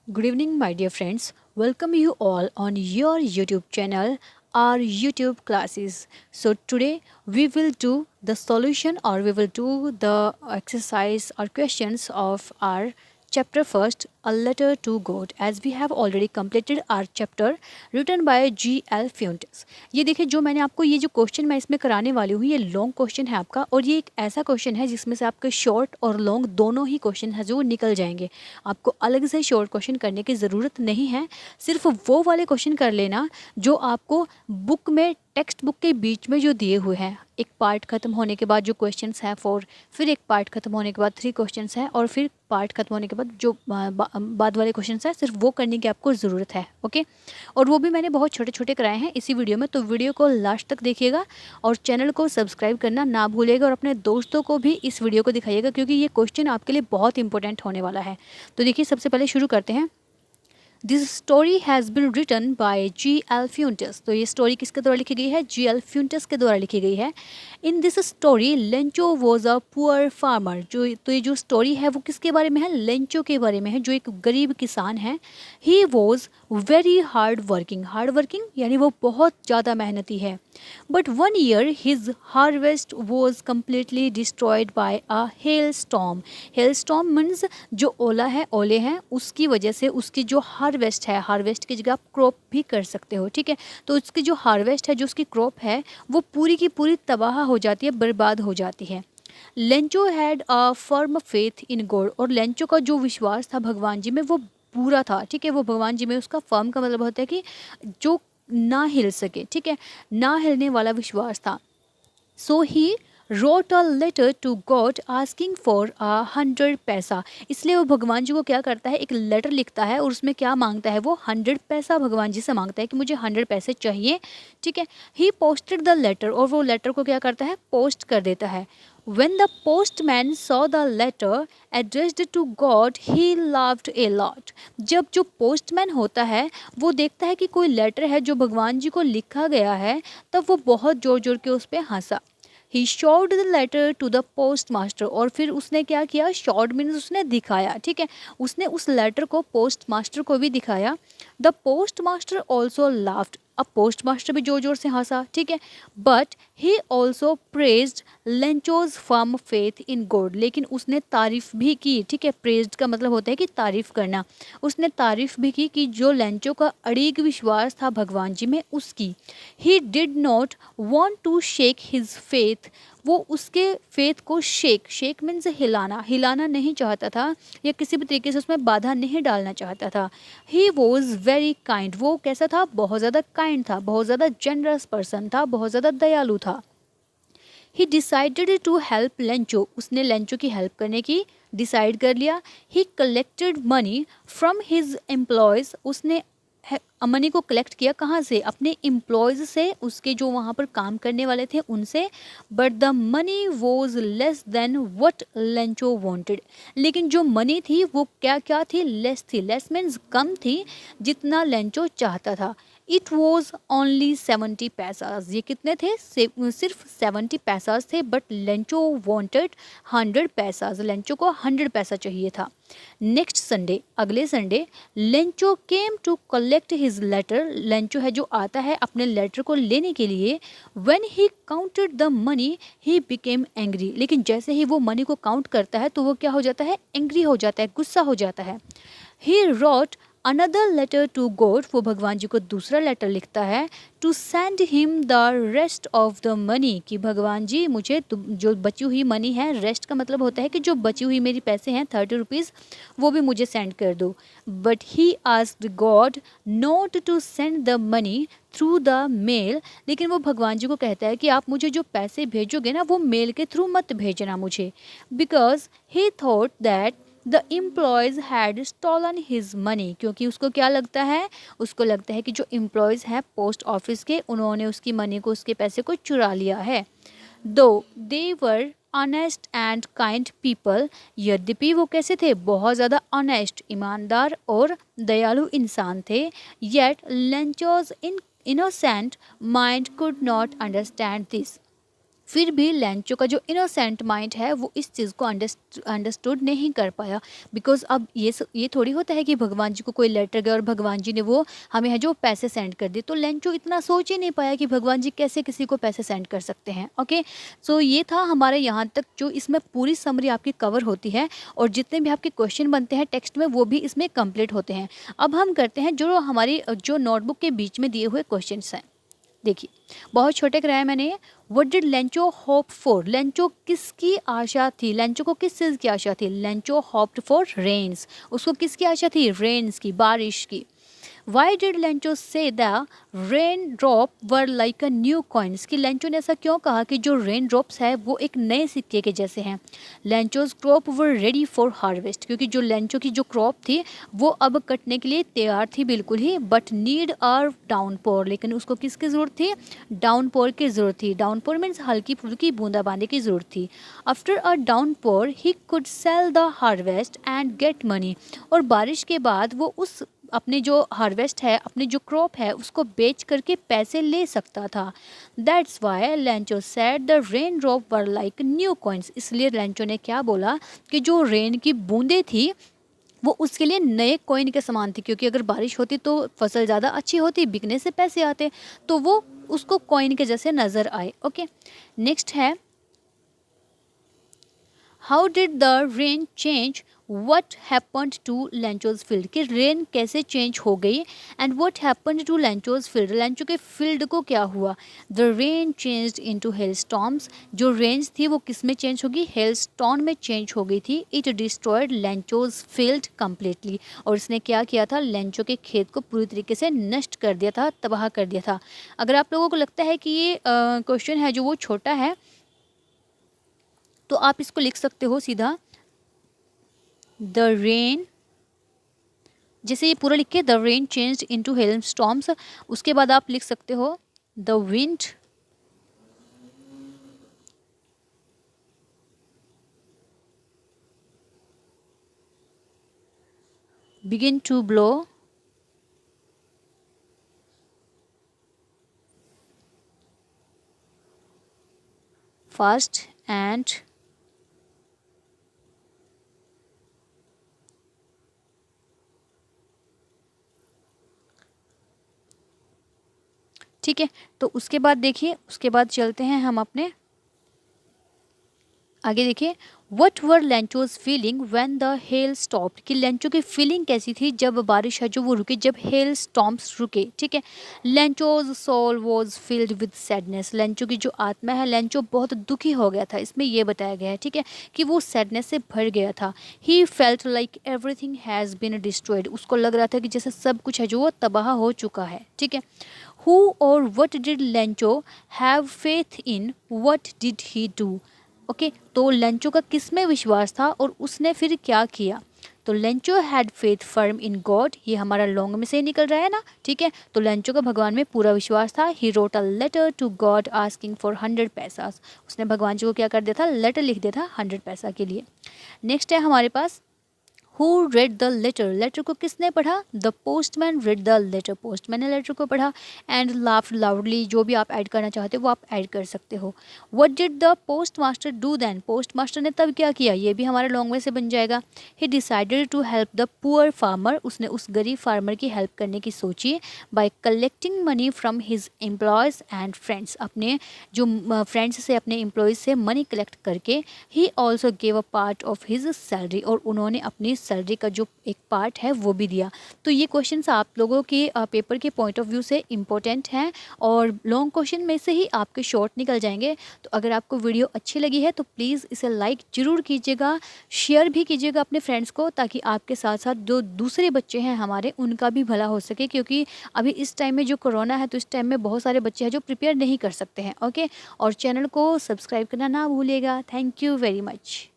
Good evening, my dear friends. Welcome you all on your YouTube channel, our YouTube classes. So, today we will do the solution or we will do the exercise or questions of our chapter first, A Letter to God, as we have already completed our chapter written by G.L. Fuentes. ये देखिए, जो मैंने आपको ये जो question मैं इसमें कराने वाली हूँ, ये लॉन्ग क्वेश्चन है आपका, और ये एक ऐसा क्वेश्चन है जिसमें से आपके शॉर्ट और लॉन्ग दोनों ही क्वेश्चन है जो वो निकल जाएंगे। आपको अलग से शॉर्ट क्वेश्चन करने की ज़रूरत नहीं है, सिर्फ वो वाले क्वेश्चन कर लेना जो आपको बुक में टेक्स्ट बुक के बीच में जो दिए हुए हैं। एक पार्ट खत्म होने के बाद जो क्वेश्चंस हैं 4, फिर एक पार्ट खत्म होने के बाद 3 क्वेश्चंस हैं, और फिर पार्ट खत्म होने के बाद जो बाद वाले क्वेश्चंस हैं सिर्फ वो करने की आपको ज़रूरत है। ओके, और वो भी मैंने बहुत छोटे छोटे कराए हैं इसी वीडियो में, तो वीडियो को लास्ट तक देखिएगा और चैनल को सब्सक्राइब करना ना भूलिएगा, और अपने दोस्तों को भी इस वीडियो को दिखाइएगा क्योंकि ये क्वेश्चन आपके लिए बहुत इंपॉर्टेंट होने वाला है। तो देखिए, सबसे पहले शुरू करते हैं। This story has been written by G.L. Fuentes. तो ये स्टोरी किसके द्वारा लिखी गई है? G.L. फ्यूंटस के द्वारा लिखी गई है। In this story Lencho was a poor farmer. तो ये जो स्टोरी है वो किसके बारे में है? लेंचो के बारे में है, जो एक गरीब किसान है। He was very hard working यानी वो बहुत ज़्यादा मेहनती है। But one year his harvest was completely destroyed by a hello storm. Hello storm means जो ओले हैं उसकी वजह से उसकी जो हार्वेस्ट है, हार्वेस्ट की जगह आप क्रॉप भी कर सकते हो, ठीक है। तो उसकी जो हार्वेस्ट है, जो उसकी क्रॉप है, वो पूरी की पूरी तबाह हो जाती है, बर्बाद हो जाती है। Lencho had a firm faith in God. और लेंचो का जो विश्वास था भगवान जी में वो पूरा था, ठीक है। वो भगवान जी में, उसका फर्म का मतलब होता है कि जो ना हिल सके, ठीक है, ना हिलने वाला विश्वास था। सो ही wrote a letter to God asking for 100 पैसा। इसलिए वो भगवान जी को क्या करता है, एक लेटर लिखता है और उसमें क्या मांगता है, वो 100 पैसा भगवान जी से मांगता है कि मुझे 100 पैसे चाहिए, ठीक है। ही पोस्टेड द लेटर, और वो लेटर को क्या करता है, पोस्ट कर देता है। When the postman saw the letter addressed to God, he laughed a lot। जब जो पोस्टमैन होता है वो देखता है कि कोई लेटर है जो भगवान जी को लिखा गया है, तब वो बहुत जोर जोर के उस पर हंसा। He showed the letter to the post master. और फिर उसने क्या किया, शॉर्ड मीन्स उसने दिखाया, ठीक है, उसने उस लेटर को पोस्ट मास्टर को भी दिखाया। The post master also laughed. अब पोस्ट मास्टर भी जोर जोर से हंसा, ठीक है। But he also praised Lencho's firm faith in God. लेकिन उसने तारीफ भी की, ठीक है। प्रेज्ड का मतलब होता है कि तारीफ करना। उसने तारीफ भी की कि जो लेंचो का अड़ीग विश्वास था भगवान जी में उसकी। He did not want to shake his faith. वो उसके फेथ को शेक मीन्स हिलाना नहीं चाहता था, या किसी भी तरीके से उसमें बाधा नहीं डालना चाहता था। He was very kind. वो कैसा था? बहुत ज़्यादा काइंड था, बहुत ज़्यादा जेनरस पर्सन था, बहुत ज़्यादा दयालु था। He decided to help Lencho. उसने लेंचो की हेल्प करने की डिसाइड कर लिया। He collected money from his employees. उसने मनी को कलेक्ट किया कहाँ से? अपने एम्प्लॉयज़ से, उसके जो वहाँ पर काम करने वाले थे उनसे। But the money was less than what Lencho wanted. लेकिन जो मनी थी वो क्या क्या थी? लेस थी। लेस मीन्स कम थी, जितना लेंचो चाहता था। It was only 70 pesos. ये कितने थे? सिर्फ 70 पैसाज थे। But Lencho wanted 100 pesos. Lencho को 100 पैसा चाहिए था। नेक्स्ट संडे, अगले Sunday, Lencho came to collect his letter. Lencho है जो आता है अपने लेटर को लेने के लिए। When he counted the money he became angry. लेकिन जैसे ही वो मनी को काउंट करता है तो वो क्या हो जाता है? एंग्री हो जाता है, गुस्सा हो जाता है। He wrote another letter to God. वो भगवान जी को दूसरा लेटर लिखता है to send him the rest of the money. कि भगवान जी मुझे जो बची हुई मनी है, रेस्ट का मतलब होता है कि जो बची हुई मेरी पैसे हैं 30 रुपीज़, वो भी मुझे सेंड कर दो। But he asked God not to send the money through the mail. लेकिन वो भगवान जी को कहता है कि आप मुझे जो पैसे भेजोगे ना, वो मेल के थ्रू मत भेजना मुझे। Because he thought that the employees had stolen his money. क्योंकि उसको क्या लगता है? उसको लगता है कि जो एम्प्लॉयज़ हैं पोस्ट ऑफिस के, उन्होंने उसकी मनी को, उसके पैसे को चुरा लिया है। दो दे वर ऑनेस्ट एंड काइंड पीपल। यद्यपि वो कैसे थे? बहुत ज़्यादा ऑनेस्ट, ईमानदार और दयालु इंसान थे। Yet Lencho's in innocent mind could not understand this. फिर भी लेंचो का जो इनोसेंट माइंड है वो इस चीज़ को अंडरस्टूड नहीं कर पाया, बिकॉज अब ये थोड़ी होता है कि भगवान जी को कोई लेटर गया और भगवान जी ने वो हमें है जो पैसे सेंड कर दिए। तो लेंचो इतना सोच ही नहीं पाया कि भगवान जी कैसे किसी को पैसे सेंड कर सकते हैं। ओके, सो ये था हमारे यहाँ तक जो इसमें पूरी समरी आपकी कवर होती है, और जितने भी आपके क्वेश्चन बनते हैं टेक्स्ट में वो भी इसमें कंप्लीट होते हैं। अब हम करते हैं जो हमारी जो नोटबुक के बीच में दिए हुए क्वेश्चन हैं। देखिए, बहुत छोटे कराया मैंने ये। What did Lencho hope for? Lencho किसकी आशा थी? लेंचो को किस चीज़ की आशा थी? Lencho hoped for rains. उसको किसकी आशा थी? रेन्स की, बारिश की। Why did Lencho say the rain drop were like a new coins? कि लेंचो ने ऐसा क्यों कहा कि जो रेन ड्रॉप्स है वो एक नए सिक्के के जैसे हैं? Lencho's crop were ready for harvest, क्योंकि जो लेंचो की जो क्रॉप थी वो अब कटने के लिए तैयार थी बिल्कुल ही, बट नीड आर डाउनपोर। लेकिन उसको किसकी ज़रूरत थी? डाउनपोर की ज़रूरत थी। डाउनपोर मीन्स हल्की फुल्की बूंदाबांदी की ज़रूरत थी। After a downpour he could sell the harvest and get money. और बारिश के बाद वो उस अपने जो हार्वेस्ट है, अपनी जो क्रॉप है, उसको बेच करके पैसे ले सकता था। That's why Lencho said the rain drop were like new coins. इसलिए लेंचो ने क्या बोला कि जो रेन की बूंदें थी वो उसके लिए नए कॉइन के समान थी, क्योंकि अगर बारिश होती तो फसल ज़्यादा अच्छी होती, बिकने से पैसे आते, तो वो उसको कॉइन के जैसे नज़र आए। ओके, नेक्स्ट है how did the rain change what happened to Lencho's field? कि रेन कैसे चेंज हो गई and what happened to Lencho's field? Lencho के फील्ड को क्या हुआ? The rain changed into hail storms. जो रेंज थी वो किस में चेंज होगी? हेल स्टॉर्म में चेंज हो गई थी। It destroyed Lencho's field completely. और इसने क्या किया था? लेंचो के खेत को पूरी तरीके से नष्ट कर दिया था, तबाह कर दिया था। अगर आप लोगों को लगता है कि ये क्वेश्चन है जो वो छोटा है, तो आप इसको लिख सकते हो सीधा द रेन, जैसे ये पूरा लिख के the rain changed into hail storms, उसके बाद आप लिख सकते हो the wind begin to blow fast and ठीक है। तो उसके बाद देखिए, उसके बाद चलते हैं हम अपने आगे। देखिए, what were Lencho's feeling when the hell stopped? कि लेंचो की फीलिंग कैसी थी जब बारिश है जो वो रुकी, जब हेल स्टॉर्म्स रुके। ठीक है, Lencho's soul was filled with sadness. लेंचो की जो आत्मा है, लेंचो बहुत दुखी हो गया था, इसमें यह बताया गया है। ठीक है, कि वो सैडनेस से भर गया था। He felt like everything has been destroyed. उसको लग रहा था कि जैसे सब कुछ है जो वो तबाह हो चुका है। ठीक है, हु और what did Lencho have faith in? What did he do? Okay, तो लेंचो का किस में विश्वास था और उसने फिर क्या किया? तो Lencho had faith firm in God. ये हमारा लॉन्ग में से निकल रहा है ना। ठीक है, तो लेंचो का भगवान में पूरा विश्वास था। He wrote a letter to God asking for 100 pesos. उसने भगवान जी को क्या कर दिया था? लेटर लिख दिया था 100 पैसा के लिए। नेक्स्ट है हमारे पास who read the letter? Letter को किसने पढ़ा? The postman read the letter. Postman ने लेटर को पढ़ा। And laughed loudly. जो भी आप ऐड करना चाहते हो वो आप ऐड कर सकते हो। What did the post master do then? Post master ने तब क्या किया? ये भी हमारे लॉन्ग वे से बन जाएगा। He decided to help the poor farmer. उसने उस गरीब फार्मर की हेल्प करने की सोची by collecting money from his employees and friends. अपने जो फ्रेंड्स से, अपने एम्प्लॉयज़ से मनी कलेक्ट करके। He also gave a part of his salary. और उन्होंने अपनी सैलरी का जो एक पार्ट है वो भी दिया। तो ये क्वेश्चंस आप लोगों के पेपर के पॉइंट ऑफ व्यू से इम्पोर्टेंट हैं, और लॉन्ग क्वेश्चन में से ही आपके शॉर्ट निकल जाएंगे। तो अगर आपको वीडियो अच्छी लगी है तो प्लीज़ इसे लाइक ज़रूर कीजिएगा, शेयर भी कीजिएगा अपने फ्रेंड्स को, ताकि आपके साथ साथ जो दूसरे बच्चे हैं हमारे उनका भी भला हो सके। क्योंकि अभी इस टाइम में जो कोरोना है, तो इस टाइम में बहुत सारे बच्चे हैं जो प्रिपेयर नहीं कर सकते हैं। ओके, और चैनल को सब्सक्राइब करना ना भूलिएगा। Thank you very much.